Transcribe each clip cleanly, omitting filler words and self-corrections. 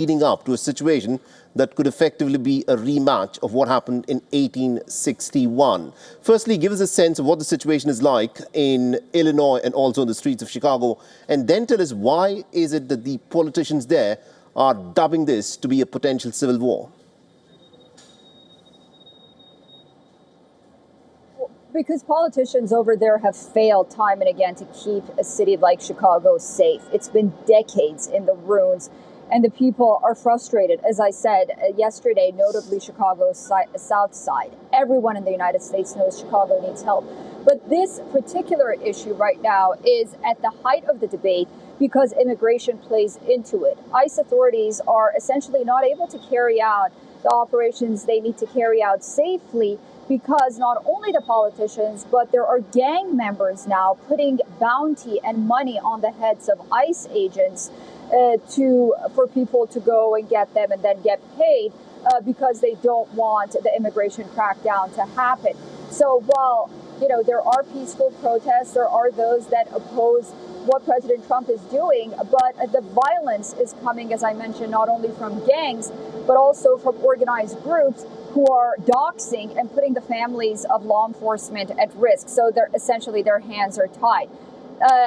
leading up to a situation that could effectively be a rematch of what happened in 1861. Firstly, give us a sense of what the situation is like in Illinois and also in the streets of Chicago, and then tell us why is it that the politicians there are dubbing this to be a potential civil war? Because politicians over there have failed time and again to keep a city like Chicago safe. It's been decades in the ruins, and the people are frustrated. As I said yesterday, notably Chicago's South Side. Everyone in the United States knows Chicago needs help. But this particular issue right now is at the height of the debate because immigration plays into it. ICE authorities are essentially not able to carry out the operations they need to carry out safely because not only the politicians, but there are gang members now putting bounty and money on the heads of ICE agents for people to go and get them and then get paid because they don't want the immigration crackdown to happen. So while there are peaceful protests, there are those that oppose what President Trump is doing, but the violence is coming, as I mentioned, not only from gangs, but also from organized groups who are doxing and putting the families of law enforcement at risk. So essentially their hands are tied.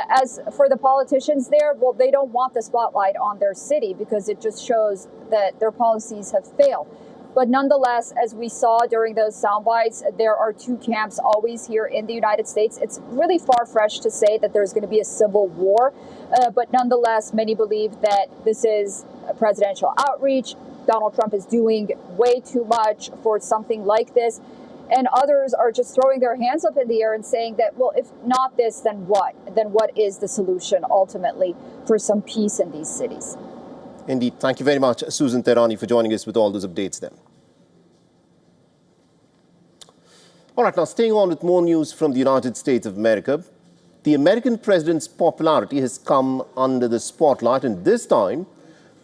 As for the politicians there, well, they don't want the spotlight on their city because it just shows that their policies have failed. But nonetheless, as we saw during those sound bites, there are two camps always here in the United States. It's really far-fetched to say that there's going to be a civil war. But nonetheless, many believe that this is a presidential outreach. Donald Trump is doing way too much for something like this. And others are just throwing their hands up in the air and saying that, well, if not this, then what? Then what is the solution ultimately for some peace in these cities? Indeed. Thank you very much, Susan Tehrani, for joining us with all those updates then. All right, now staying on with more news from the United States of America. The American president's popularity has come under the spotlight, and this time,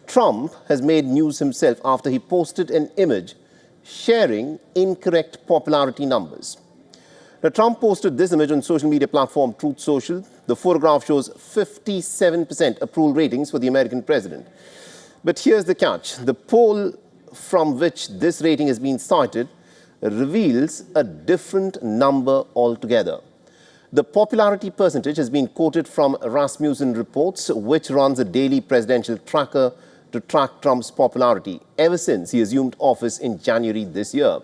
Trump has made news himself after he posted an image sharing incorrect popularity numbers. Now, Trump posted this image on social media platform Truth Social. The photograph shows 57% approval ratings for the American president. But here's the catch. The poll from which this rating has been cited reveals a different number altogether. The popularity percentage has been quoted from Rasmussen Reports, which runs a daily presidential tracker to track Trump's popularity ever since he assumed office in January this year.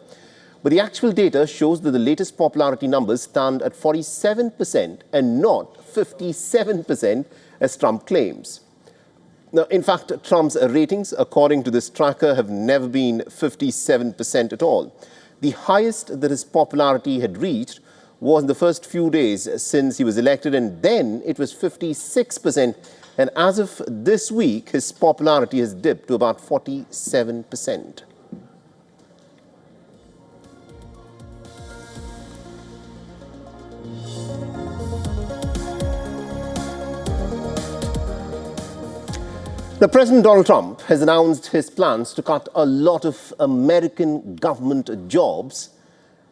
But the actual data shows that the latest popularity numbers stand at 47% and not 57% as Trump claims. Now, in fact, Trump's ratings, according to this tracker, have never been 57% at all. The highest that his popularity had reached was in the first few days since he was elected, and then it was 56%. And as of this week, his popularity has dipped to about 47%. Now, President Donald Trump has announced his plans to cut a lot of American government jobs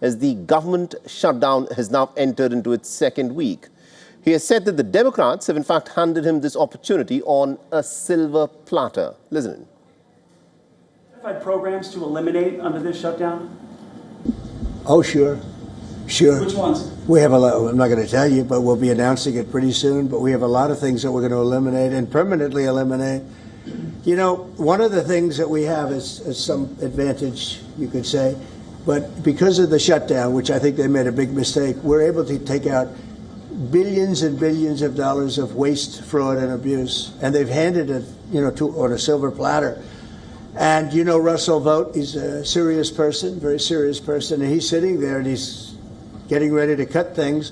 as the government shutdown has now entered into its second week. He has said that the Democrats have in fact handed him this opportunity on a silver platter. Listen. Programs to eliminate under this shutdown? Oh, sure. Sure. Which ones? We have a lot. I'm not going to tell you, but we'll be announcing it pretty soon. But we have a lot of things that we're going to eliminate and permanently eliminate. You know, one of the things that we have is some advantage, you could say. But because of the shutdown, which I think they made a big mistake, we're able to take out billions and billions of dollars of waste, fraud, and abuse. And they've handed it, on a silver platter. And, Russell Vought, he's a serious person, very serious person. And he's sitting there and he's getting ready to cut things.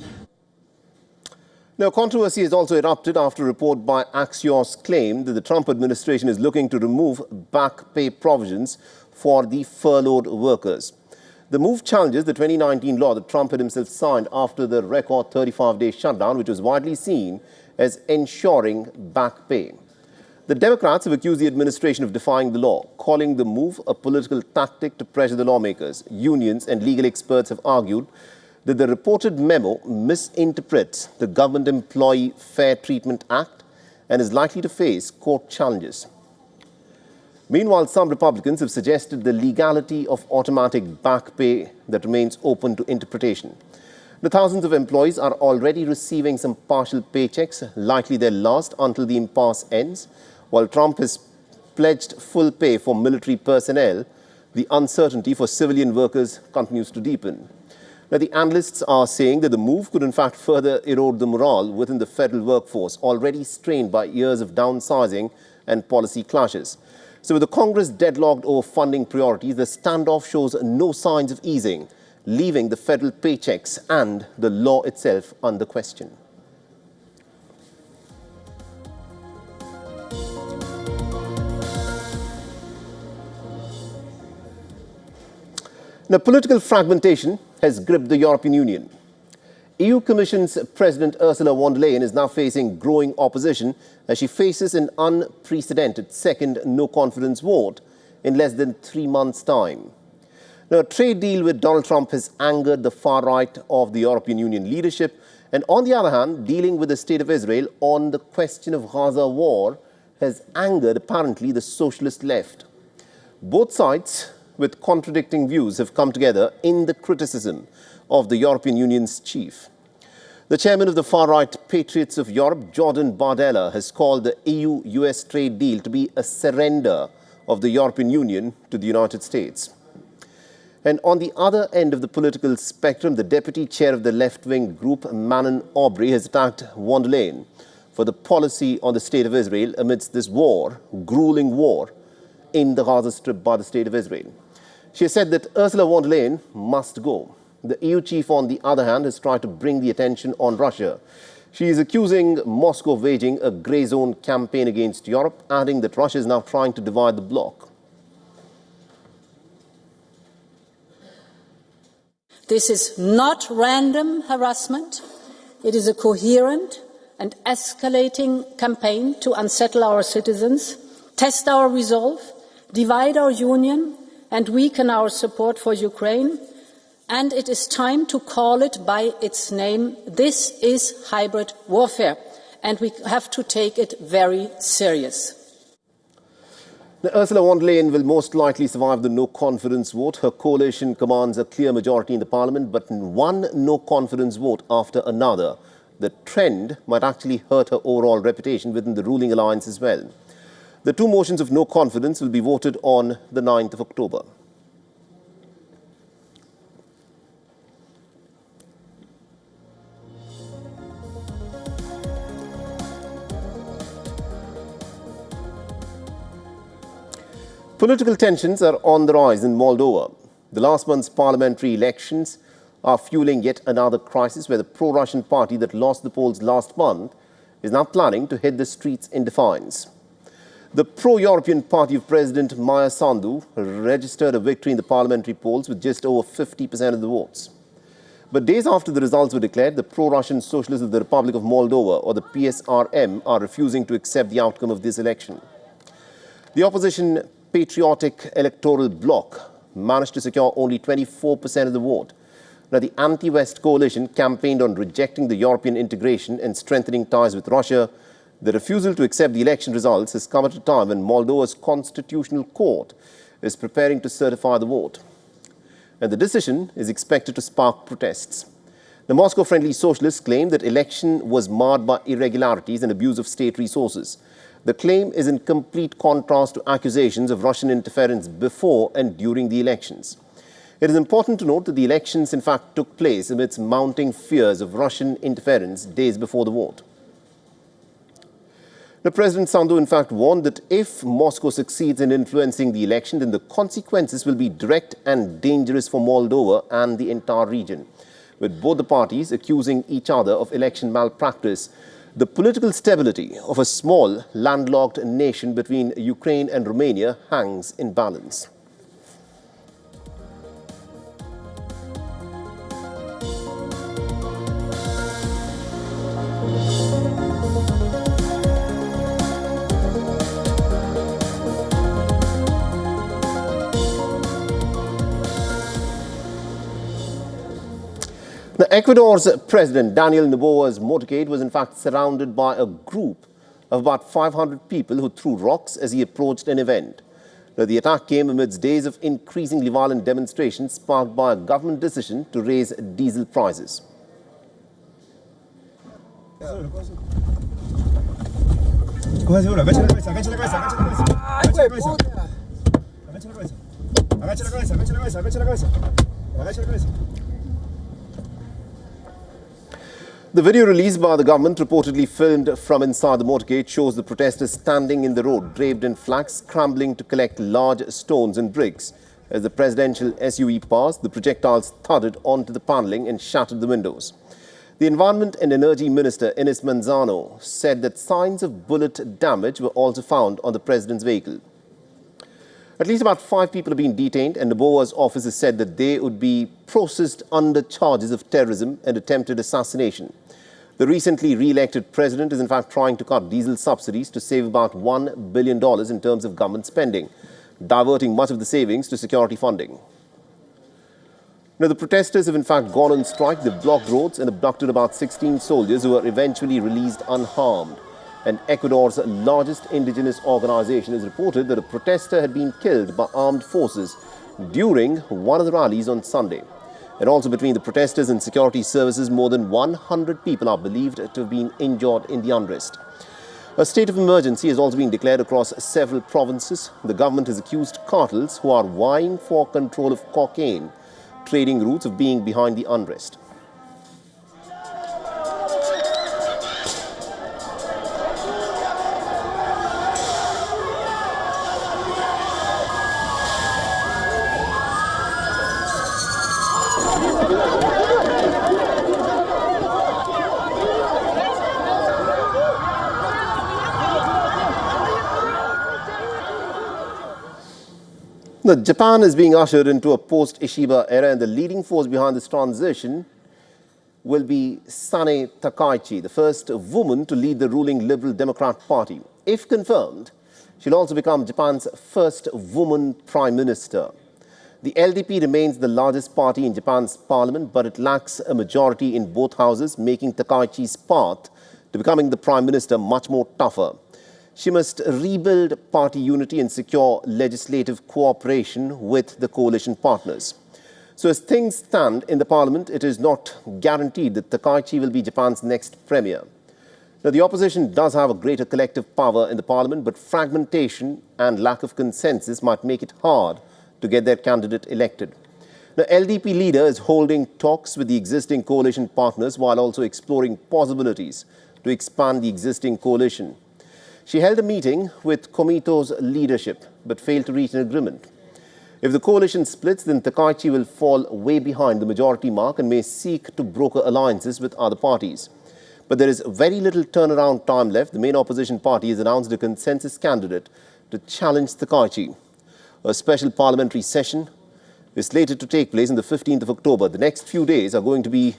Now, controversy has also erupted after a report by Axios claimed that the Trump administration is looking to remove back pay provisions for the furloughed workers. The move challenges the 2019 law that Trump had himself signed after the record 35-day shutdown, which was widely seen as ensuring back pay. The Democrats have accused the administration of defying the law, calling the move a political tactic to pressure the lawmakers. Unions and legal experts have argued that the reported memo misinterprets the Government Employee Fair Treatment Act and is likely to face court challenges. Meanwhile, some Republicans have suggested the legality of automatic back pay that remains open to interpretation. The thousands of employees are already receiving some partial paychecks, likely their last until the impasse ends. While Trump has pledged full pay for military personnel, the uncertainty for civilian workers continues to deepen. Now, the analysts are saying that the move could in fact further erode the morale within the federal workforce, already strained by years of downsizing and policy clashes. So with the Congress deadlocked over funding priorities, the standoff shows no signs of easing, leaving the federal paychecks and the law itself under question. Now, political fragmentation has gripped the European Union. EU Commission's President Ursula von der Leyen is now facing growing opposition as she faces an unprecedented second no-confidence vote in less than 3 months' time. Now, a trade deal with Donald Trump has angered the far right of the European Union leadership, and on the other hand, dealing with the state of Israel on the question of Gaza war has angered apparently the socialist left. Both sides, with contradicting views, have come together in the criticism of the European Union's chief. The chairman of the far-right Patriots of Europe, Jordan Bardella, has called the EU-US trade deal to be a surrender of the European Union to the United States. And on the other end of the political spectrum, the deputy chair of the left-wing group, Manon Aubry, has attacked von der Leyen for the policy on the state of Israel amidst this war, grueling war, in the Gaza Strip by the state of Israel. She has said that Ursula von der Leyen must go. The EU chief, on the other hand, has tried to bring the attention on Russia. She is accusing Moscow of waging a grey zone campaign against Europe, adding that Russia is now trying to divide the bloc. This is not random harassment. It is a coherent and escalating campaign to unsettle our citizens, test our resolve, divide our union, and weaken our support for Ukraine. And it is time to call it by its name. This is hybrid warfare, and we have to take it very serious. Now, Ursula von der Leyen will most likely survive the no-confidence vote. Her coalition commands a clear majority in the parliament, but in one no-confidence vote after another, the trend might actually hurt her overall reputation within the ruling alliance as well. The two motions of no confidence will be voted on the 9th of October. Political tensions are on the rise in Moldova. The last month's parliamentary elections are fueling yet another crisis where the pro-Russian party that lost the polls last month is now planning to hit the streets in defiance. The pro-European party of President Maia Sandu registered a victory in the parliamentary polls with just over 50% of the votes. But days after the results were declared, the pro-Russian Socialists of the Republic of Moldova, or the PSRM, are refusing to accept the outcome of this election. The opposition Patriotic Electoral Bloc managed to secure only 24% of the vote. Now, the anti-West coalition campaigned on rejecting the European integration and strengthening ties with Russia. The refusal to accept the election results has come at a time when Moldova's constitutional court is preparing to certify the vote. And the decision is expected to spark protests. The Moscow-friendly socialists claim that election was marred by irregularities and abuse of state resources. The claim is in complete contrast to accusations of Russian interference before and during the elections. It is important to note that the elections in fact took place amidst mounting fears of Russian interference days before the vote. The President Sandu in fact warned that if Moscow succeeds in influencing the election, then the consequences will be direct and dangerous for Moldova and the entire region, with both the parties accusing each other of election malpractice. The political stability of a small, landlocked nation between Ukraine and Romania hangs in balance. Now, Ecuador's President Daniel Noboa's motorcade was in fact surrounded by a group of about 500 people who threw rocks as he approached an event. Now, the attack came amidst days of increasingly violent demonstrations sparked by a government decision to raise diesel prices. The video released by the government, reportedly filmed from inside the motorcade, shows the protesters standing in the road, draped in flags, scrambling to collect large stones and bricks. As the presidential SUV passed, the projectiles thudded onto the paneling and shattered the windows. The Environment and Energy Minister, Ines Manzano, said that signs of bullet damage were also found on the president's vehicle. At least about 5 people have been detained, and the BOA's office has said that they would be processed under charges of terrorism and attempted assassination. The recently re-elected president is in fact trying to cut diesel subsidies to save about $1 billion in terms of government spending, diverting much of the savings to security funding. Now, the protesters have in fact gone on strike. They've blocked roads and abducted about 16 soldiers who were eventually released unharmed. And Ecuador's largest indigenous organization has reported that a protester had been killed by armed forces during one of the rallies on Sunday. And also between the protesters and security services, more than 100 people are believed to have been injured in the unrest. A state of emergency has also been declared across several provinces. The government has accused cartels who are vying for control of cocaine trading routes of being behind the unrest. Now, Japan is being ushered into a post-Ishiba era, and the leading force behind this transition will be Sane Takaichi, the first woman to lead the ruling Liberal Democrat Party. If confirmed, she'll also become Japan's first woman prime minister. The LDP remains the largest party in Japan's parliament, but it lacks a majority in both houses, making Takaichi's path to becoming the prime minister much more tougher. She must rebuild party unity and secure legislative cooperation with the coalition partners. So as things stand in the parliament, it is not guaranteed that Takaichi will be Japan's next premier. Now, the opposition does have a greater collective power in the parliament, but fragmentation and lack of consensus might make it hard to get their candidate elected. The LDP leader is holding talks with the existing coalition partners while also exploring possibilities to expand the existing coalition. She held a meeting with Komito's leadership but failed to reach an agreement. If the coalition splits, then Takaichi will fall way behind the majority mark and may seek to broker alliances with other parties. But there is very little turnaround time left. The main opposition party has announced a consensus candidate to challenge Takaichi. A special parliamentary session is slated to take place on the 15th of October. The next few days are going to be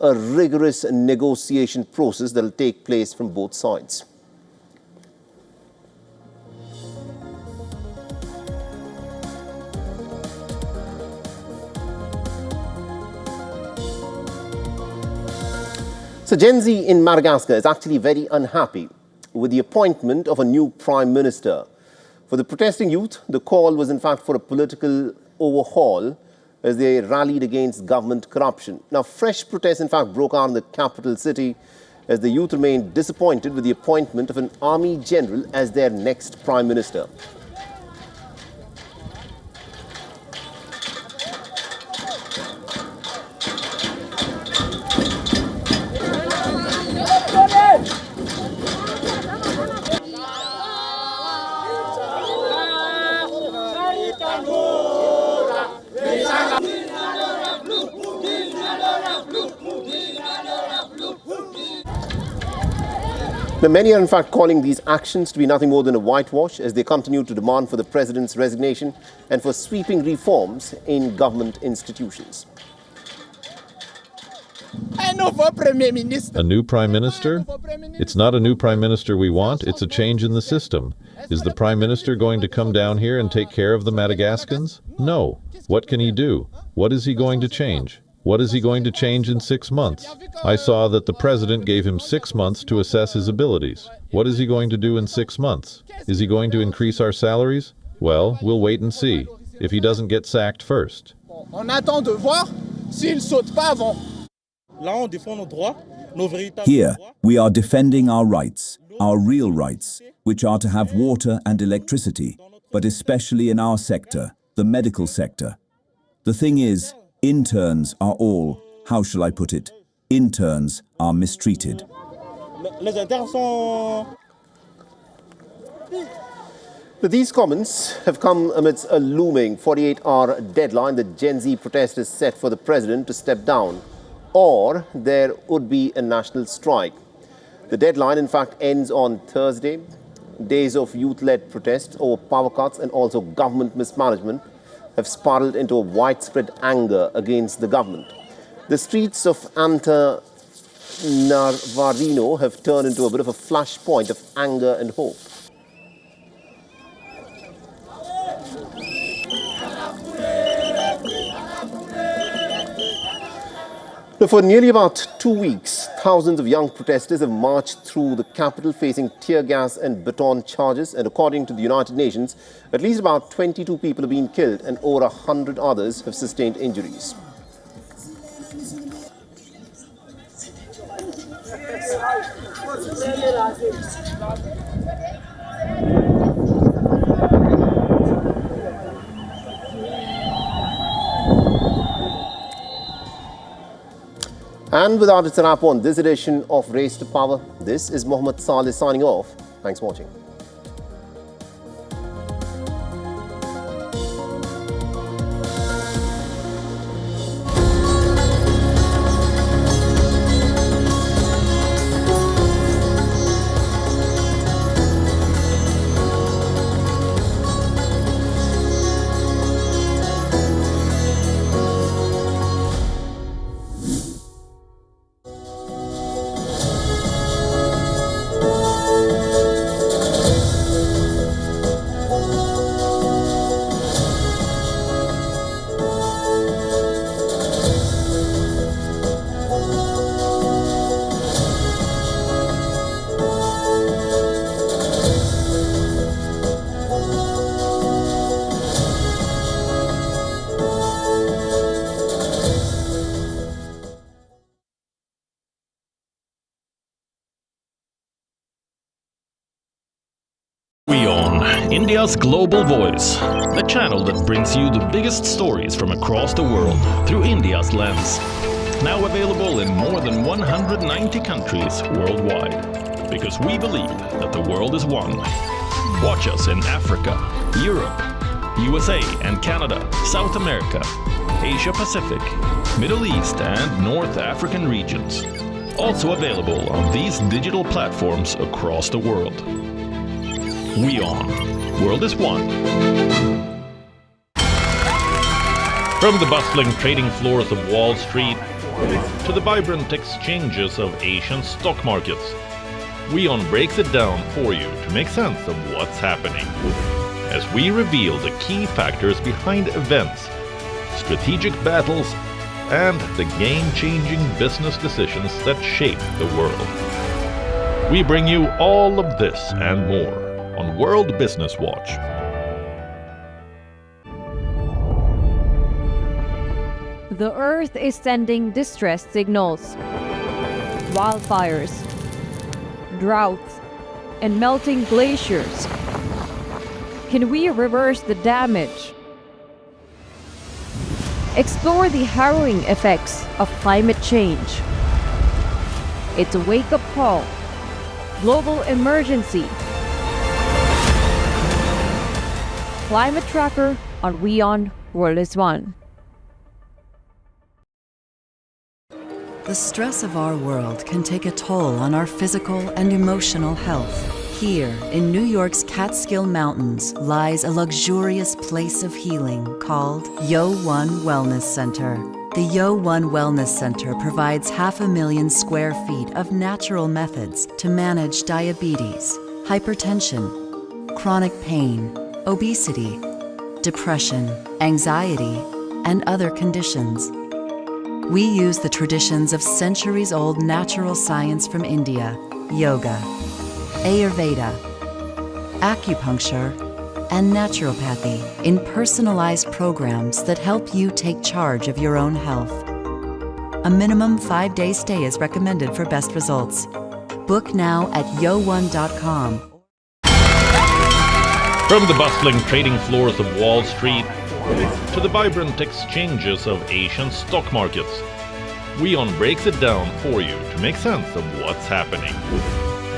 a rigorous negotiation process that will take place from both sides. So Gen Z in Madagascar is actually very unhappy with the appointment of a new prime minister. For the protesting youth, the call was in fact for a political overhaul as they rallied against government corruption. Now, fresh protests in fact broke out in the capital city as the youth remained disappointed with the appointment of an army general as their next prime minister. Now, many are in fact calling these actions to be nothing more than a whitewash as they continue to demand for the president's resignation and for sweeping reforms in government institutions. A new prime minister? It's not a new prime minister we want, it's a change in the system. Is the prime minister going to come down here and take care of the Madagascans? No. What can he do? What is he going to change? What is he going to change in 6 months? I saw that the president gave him 6 months to assess his abilities. What is he going to do in 6 months? Is he going to increase our salaries? Well, we'll wait and see, if he doesn't get sacked first. On attend de voir s'il saute pas avant. Here, we are defending our rights, our real rights, which are to have water and electricity, but especially in our sector, the medical sector. The thing is, interns are all, how shall I put it, interns are mistreated. But these comments have come amidst a looming 48-hour deadline. The Gen Z protest is set for the president to step down, or there would be a national strike. The deadline, in fact, ends on Thursday. Days of youth-led protest over power cuts and also government mismanagement have spiraled into a widespread anger against the government. The streets of Antananarivo have turned into a bit of a flashpoint of anger and hope. Now, for nearly about 2 weeks, thousands of young protesters have marched through the capital facing tear gas and baton charges, and according to the United Nations, at least about 22 people have been killed and over 100 others have sustained injuries. And with that, it's a wrap on this edition of Race to Power. This is Mohammed Saleh signing off. Thanks for watching. WION, India's global voice, the channel that brings you the biggest stories from across the world through India's lens. Now available in more than 190 countries worldwide, because we believe that the world is one. Watch us in Africa, Europe, USA and Canada, South America, Asia Pacific, Middle East and North African regions. Also available on these digital platforms across the world. WION, world is one. From the bustling trading floors of Wall Street to the vibrant exchanges of Asian stock markets, WION breaks it down for you to make sense of what's happening, as we reveal the key factors behind events, strategic battles, and the game-changing business decisions that shape the world. We bring you all of this and more on World Business Watch. The Earth is sending distress signals. Wildfires, droughts, and melting glaciers. Can we reverse the damage? Explore the harrowing effects of climate change. It's a wake-up call. Global emergency. Climate Tracker on WION World is One. The stress of our world can take a toll on our physical and emotional health. Here, in New York's Catskill Mountains, lies a luxurious place of healing called WION Wellness Center. The WION Wellness Center provides 500,000 square feet of natural methods to manage diabetes, hypertension, chronic pain, obesity, depression, anxiety, and other conditions. We use the traditions of centuries-old natural science from India, yoga, Ayurveda, acupuncture, and naturopathy in personalized programs that help you take charge of your own health. A minimum 5-day stay is recommended for best results. Book now at WION.com. From the bustling trading floors of Wall Street to the vibrant exchanges of Asian stock markets, WION breaks it down for you to make sense of what's happening,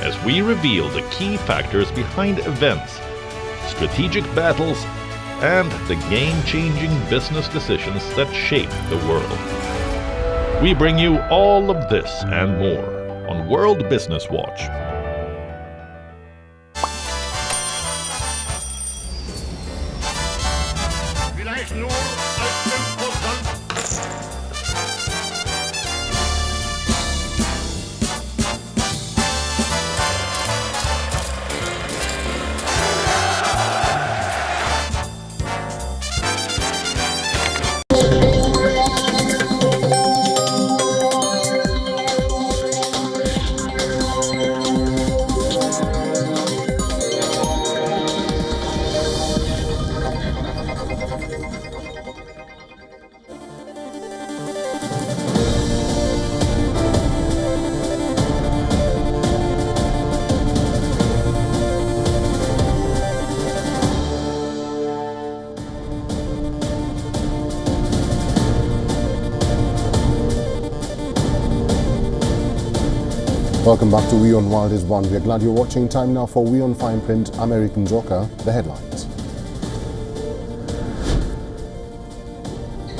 as we reveal the key factors behind events, strategic battles, and the game-changing business decisions that shape the world. We bring you all of this and more on World Business Watch. Welcome back to WION World is One. We are glad you're watching. Time now for WION Fine Print American Joker, the headlines.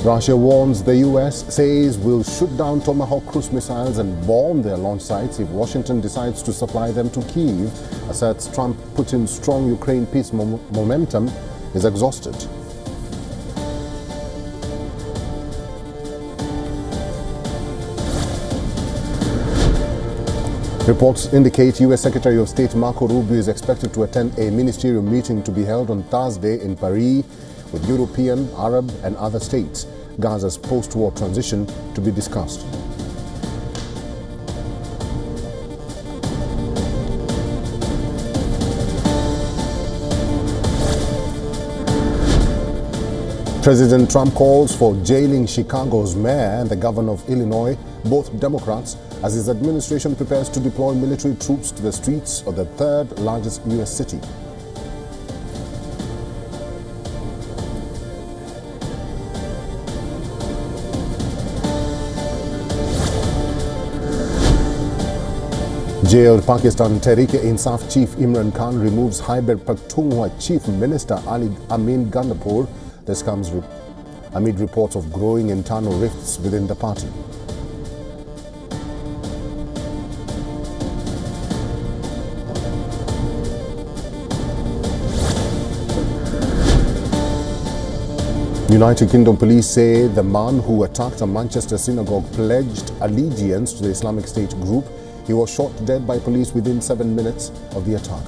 Russia warns the US, says will shoot down Tomahawk cruise missiles and bomb their launch sites if Washington decides to supply them to Kyiv, asserts Trump-Putin's strong Ukraine peace momentum is exhausted. Reports indicate U.S. Secretary of State Marco Rubio is expected to attend a ministerial meeting to be held on Thursday in Paris with European, Arab and other states. Gaza's post-war transition to be discussed. President Trump calls for jailing Chicago's mayor and the governor of Illinois, both Democrats, as his administration prepares to deploy military troops to the streets of the third largest U.S. city. Jailed Pakistan Tehreek-e-Insaf Chief Imran Khan removes Khyber Pakhtunkhwa Chief Minister Ali Amin Gandapur. This comes amid reports of growing internal rifts within the party. United Kingdom police say the man who attacked a Manchester synagogue pledged allegiance to the Islamic State group. He was shot dead by police within 7 minutes of the attack.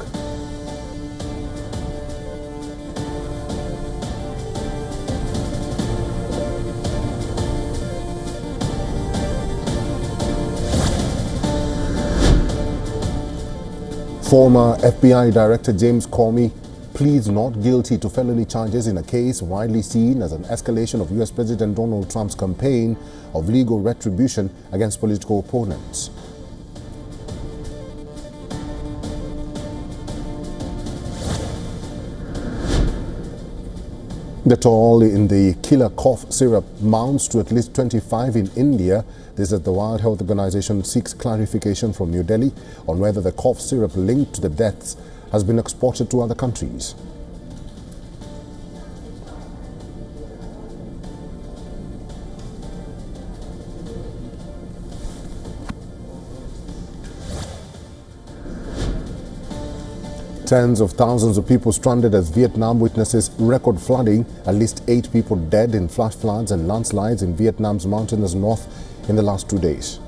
Former FBI Director James Comey pleads not guilty to felony charges in a case widely seen as an escalation of US President Donald Trump's campaign of legal retribution against political opponents. The toll in the killer cough syrup mounts to at least 25 in India. This is the World Health Organization seeks clarification from New Delhi on whether the cough syrup linked to the deaths has been exported to other countries. Tens of thousands of people stranded as Vietnam witnesses record flooding. At least 8 people dead in flash floods and landslides in Vietnam's mountainous north in the last 2 days.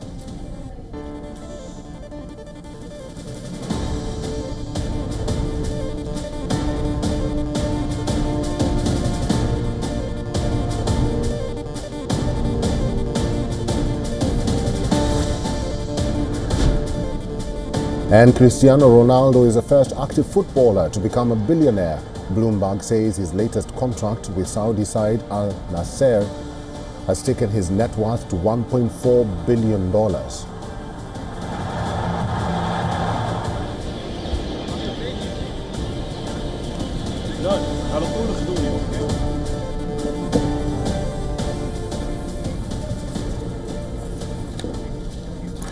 And Cristiano Ronaldo is the first active footballer to become a billionaire. Bloomberg says his latest contract with Saudi side Al Nasser has taken his net worth to $1.4 billion.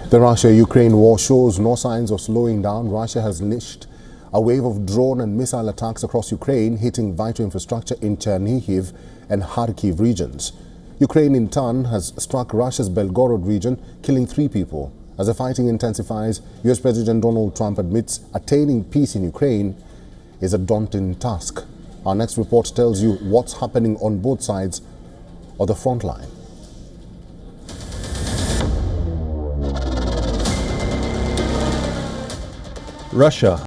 The Russia-Ukraine war shows no signs of slowing down. Russia has unleashed a wave of drone and missile attacks across Ukraine, hitting vital infrastructure in Chernihiv and Kharkiv regions. Ukraine, in turn, has struck Russia's Belgorod region, killing 3 people. As the fighting intensifies, US President Donald Trump admits attaining peace in Ukraine is a daunting task. Our next report tells you what's happening on both sides of the front line. Russia